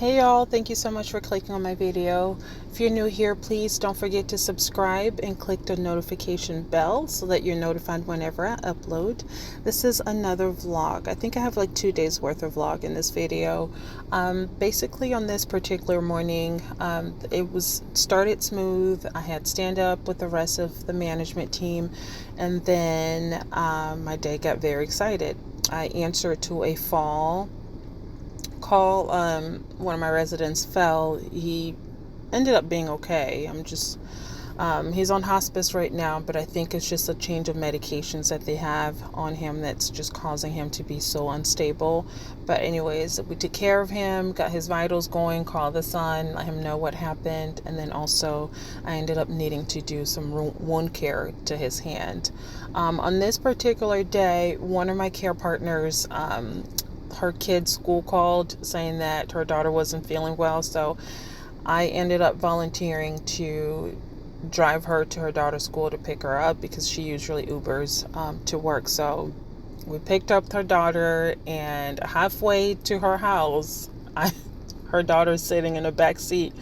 Hey y'all, thank you so much for clicking on my video. If you're new here, please don't forget to subscribe and click the notification bell so that you're notified whenever I upload. This is another vlog. I think I have like 2 days worth of vlog in this video. Basically on this particular morning, it was started smooth. I had stand up with the rest of the management team, and then my day got very excited. I answered to a fall call. One of my residents fell. He ended up being okay. He's on hospice right now, but I think it's just a change of medications that they have on him that's just causing him to be so unstable. But anyways, we took care of him, got his vitals going, called the son, let him know what happened, and then also I ended up needing to do some wound care to his hand. On this particular day, one of my care partners, her kid's school called saying that her daughter wasn't feeling well, so I ended up volunteering to drive her to her daughter's school to pick her up because she usually Ubers to work. So we picked up her daughter, and halfway to her house, her daughter's sitting in the back seat,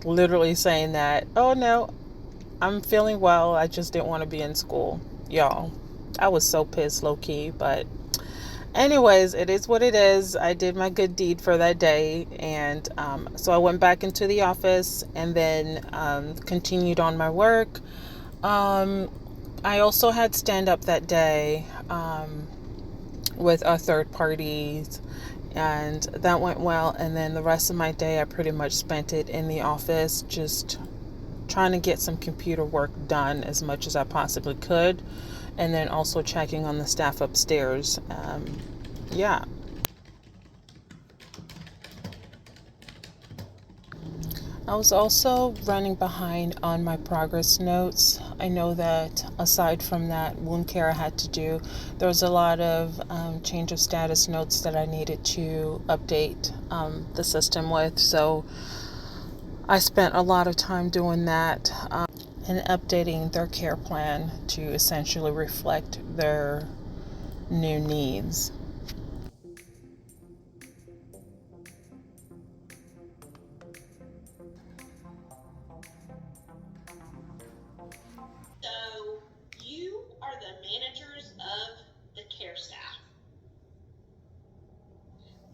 literally saying that, "Oh no, I'm feeling well. I just didn't want to be in school." Y'all, I was so pissed, low key, but anyways, it is what it is. I did my good deed for that day, and so I went back into the office and then continued on my work. I also had stand up that day with our third parties, and that went well. And then the rest of my day, I pretty much spent it in the office, just trying to get some computer work done as much as I possibly could, and then also checking on the staff upstairs. Yeah. I was also running behind on my progress notes. I know that aside from that wound care I had to do, there was a lot of change of status notes that I needed to update the system with. So I spent a lot of time doing that and updating their care plan to essentially reflect their new needs. So you are the managers of the care staff.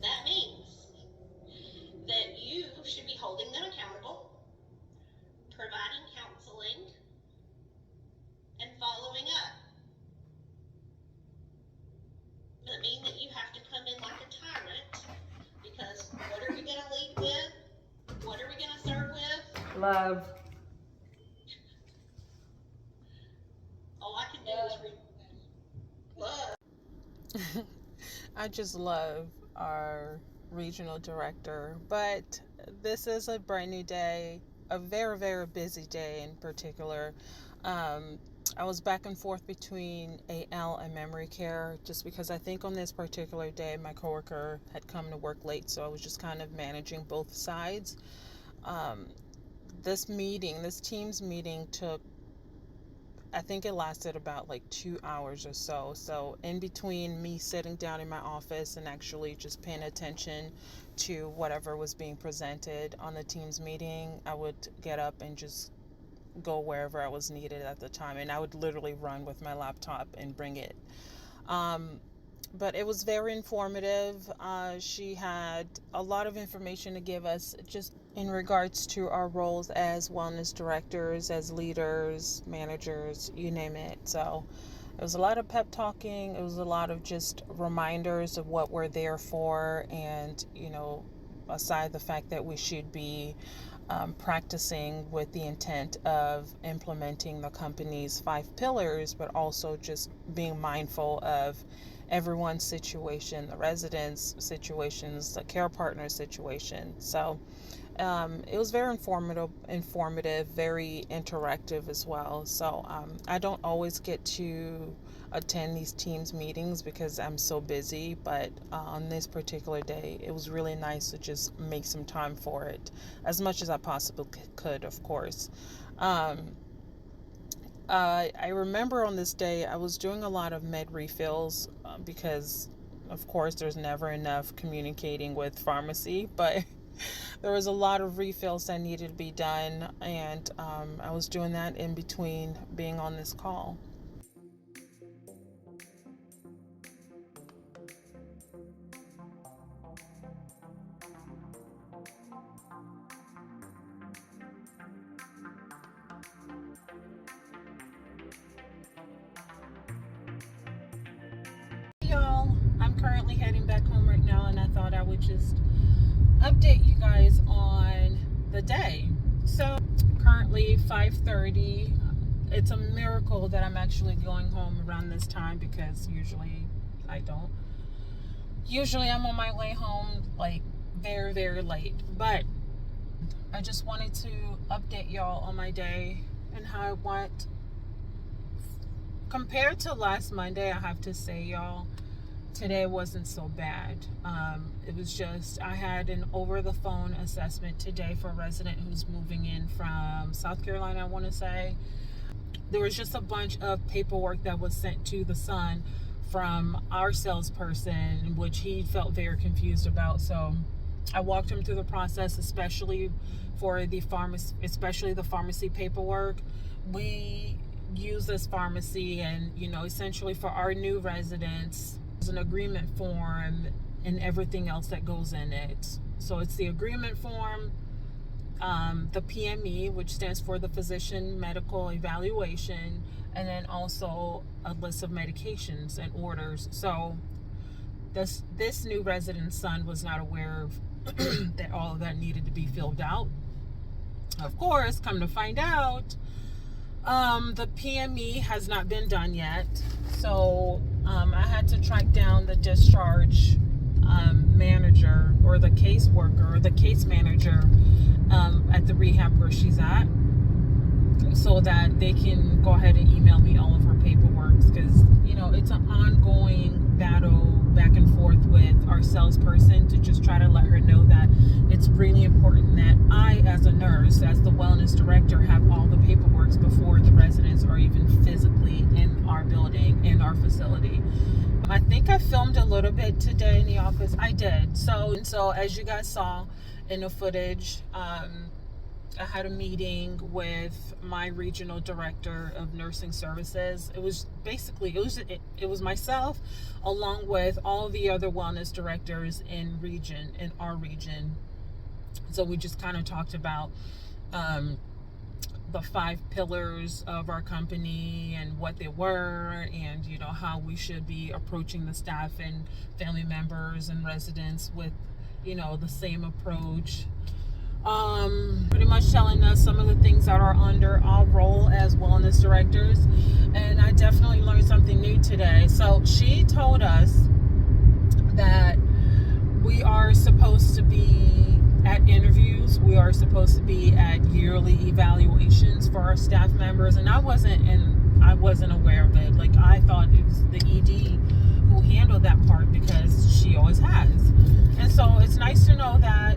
That means that you should be holding them accountable, providing counseling, and following up. Doesn't mean that you have to come in like a tyrant, because what are we going to lead with? What are we going to serve with? Love. All I can do is read love. I just love our regional director, but this is a brand new day, a very, very busy day in particular. Um, I was back and forth between AL and memory care just because I think on this particular day my coworker had come to work late, so I was just kind of managing both sides. Um, this team's meeting took, I think it lasted about like 2 hours or so. So, in between me sitting down in my office and actually just paying attention to whatever was being presented on the team's meeting, I would get up and just go wherever I was needed at the time. And I would literally run with my laptop and bring it. Um, but it was very informative. She had a lot of information to give us just in regards to our roles as wellness directors, as leaders, managers, you name it. So it was a lot of pep talking. It was a lot of just reminders of what we're there for, and, aside the fact that we should be practicing with the intent of implementing the company's 5 pillars, but also just being mindful of everyone's situation, the residents' situations, the care partner situation. So it was very informative, very interactive as well. So I don't always get to attend these teams meetings because I'm so busy, but on this particular day, it was really nice to just make some time for it, as much as I possibly could, of course. Um, I remember on this day I was doing a lot of med refills because, of course, there's never enough communicating with pharmacy, but There was a lot of refills that needed to be done, and I was doing that in between being on this call. Hey y'all, I'm currently heading back home right now, and I thought I would just update you guys on the day. So currently 5:30. It's a miracle that I'm actually going home around this time, because usually I don't. Usually I'm on my way home like very, very late. But I just wanted to update y'all on my day and how I went. Compared to last Monday, I have to say, y'all, today wasn't so bad. It was just, I had an over the phone assessment today for a resident who's moving in from South Carolina, I want to say. There was just a bunch of paperwork that was sent to the son from our salesperson, which he felt very confused about. So I walked him through the process, especially for the pharmacy paperwork. We use this pharmacy, and essentially for our new residents, there's an agreement form and everything else that goes in it. So it's the agreement form, the PME, which stands for the physician medical evaluation, and then also a list of medications and orders. So this new resident's son was not aware of that all of that needed to be filled out. Of course, come to find out, the PME has not been done yet. So I had to track down the discharge manager, or the caseworker, or the case manager at the rehab where she's at, so that they can go ahead and email me all of her paperwork, because it's an ongoing battle back and forth with our salesperson to just try to let her know that it's really important that I, as a nurse, as the wellness director, have all the paperwork before the residents are even physically in our building, in our facility. I think I filmed a little bit today in the office. I did. So as you guys saw in the footage, I had a meeting with my regional director of nursing services. It was basically, it was myself along with all the other wellness directors in our region. So we just kind of talked about the 5 pillars of our company and what they were, and how we should be approaching the staff and family members and residents with the same approach. Pretty much telling us some of the things that are under our role as wellness directors. And I definitely learned something new today. So she told us that we are supposed to be at interviews, we are supposed to be at yearly evaluations for our staff members, and I wasn't aware of it. Like, I thought it was the ED who handled that part, because she always has. And so it's nice to know that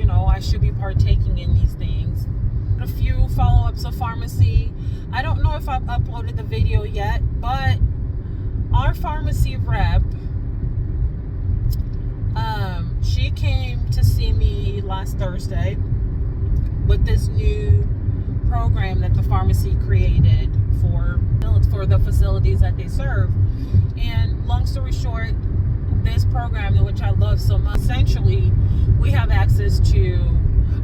I should be partaking in these things. A few follow-ups of pharmacy. I don't know if I've uploaded the video yet, but our pharmacy rep, she came to see me last Thursday with this new program that the pharmacy created for the facilities that they serve. And long story short, this program, which I love so much, essentially we have access to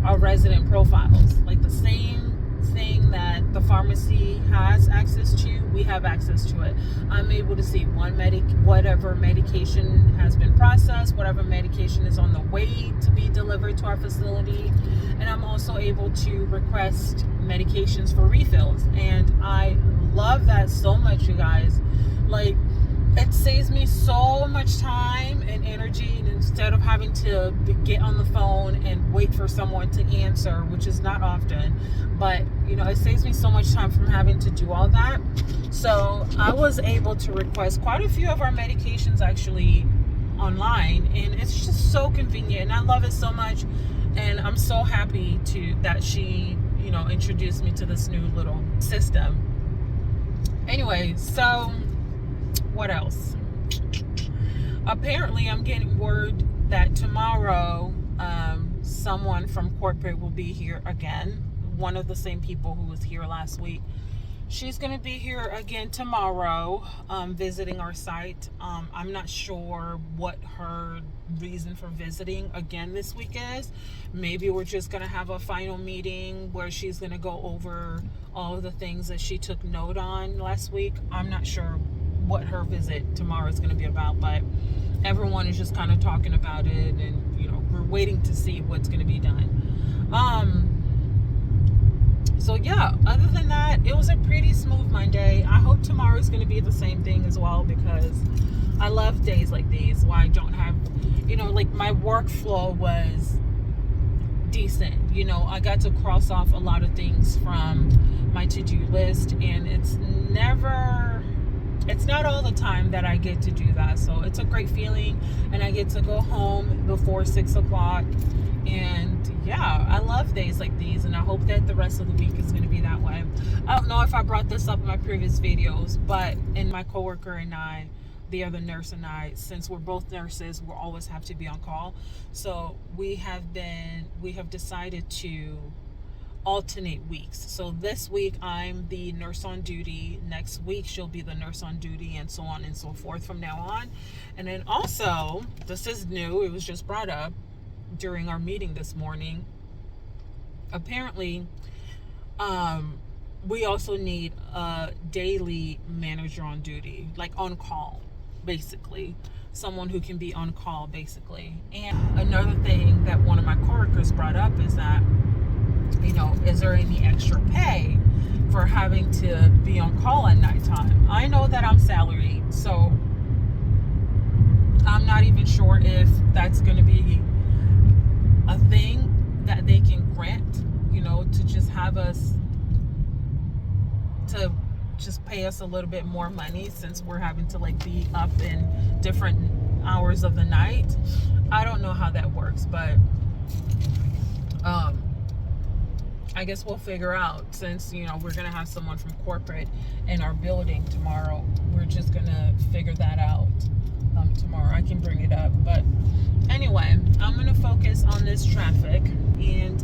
our resident profiles, like the same thing that the pharmacy has access to, we have access to it. I'm able to see whatever medication has been processed, whatever medication is on the way to be delivered to our facility, and I'm also able to request medications for refills. And I love that so much, you guys. Like, it saves me so much time and energy, and instead of having to get on the phone and wait for someone to answer, which is not often, but it saves me so much time from having to do all that. So I was able to request quite a few of our medications actually online, and it's just so convenient, and I love it so much. And I'm so happy that she introduced me to this new little system. Anyway, so what else? Apparently I'm getting word that tomorrow someone from corporate will be here again. One of the same people who was here last week. She's going to be here again tomorrow, visiting our site. I'm not sure what her reason for visiting again this week is. Maybe we're just going to have a final meeting where she's going to go over all of the things that she took note on last week. I'm not sure what her visit tomorrow is going to be about, but everyone is just kind of talking about it, and we're waiting to see what's going to be done. So yeah, other than that, it was a pretty smooth Monday. I hope tomorrow is going to be the same thing as well, because I love days like these where I don't have, like my workflow was decent. I got to cross off a lot of things from my to-do list, and it's not all the time that I get to do that. So it's a great feeling, and I get to go home before 6 o'clock. And yeah, I love days like these, and I hope that the rest of the week is going to be that way. I don't know if I brought this up in my previous videos, but in my coworker and I, the other nurse and I, since we're both nurses, we'll always have to be on call. So we have decided to alternate weeks. So this week I'm the nurse on duty, next week she'll be the nurse on duty, and so on and so forth from now on. And then also, this is new, it was just brought up during our meeting this morning. Apparently, we also need a daily manager on duty, like on call, basically. Someone who can be on call, basically. And another thing that one of my coworkers brought up is that, is there any extra pay for having to be on call at nighttime? I know that I'm salaried, so I'm not even sure if that's going to be a thing that they can grant, to just have us, to just pay us a little bit more money, since we're having to be up in different hours of the night. I don't know how that works, but I guess we'll figure out, since we're gonna have someone from corporate in our building tomorrow. We're just gonna figure that out tomorrow. I can bring it up, but anyway, I'm gonna focus on this traffic. And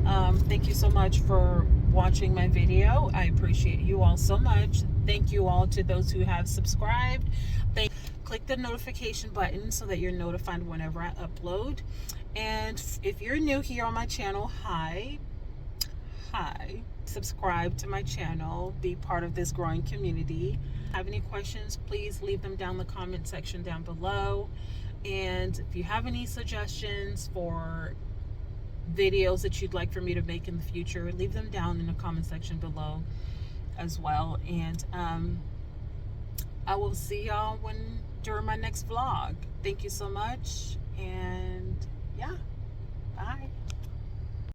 thank you so much for watching my video. I appreciate you all so much. Thank you all to those who have subscribed. Click the notification button so that you're notified whenever I upload. And if you're new here on my channel, hi, subscribe to my channel, be part of this growing community. Have any questions, please leave them down in the comment section down below. And if you have any suggestions for videos that you'd like for me to make in the future, leave them down in the comment section below as well. And I will see y'all during my next vlog. Thank you so much, and yeah, bye.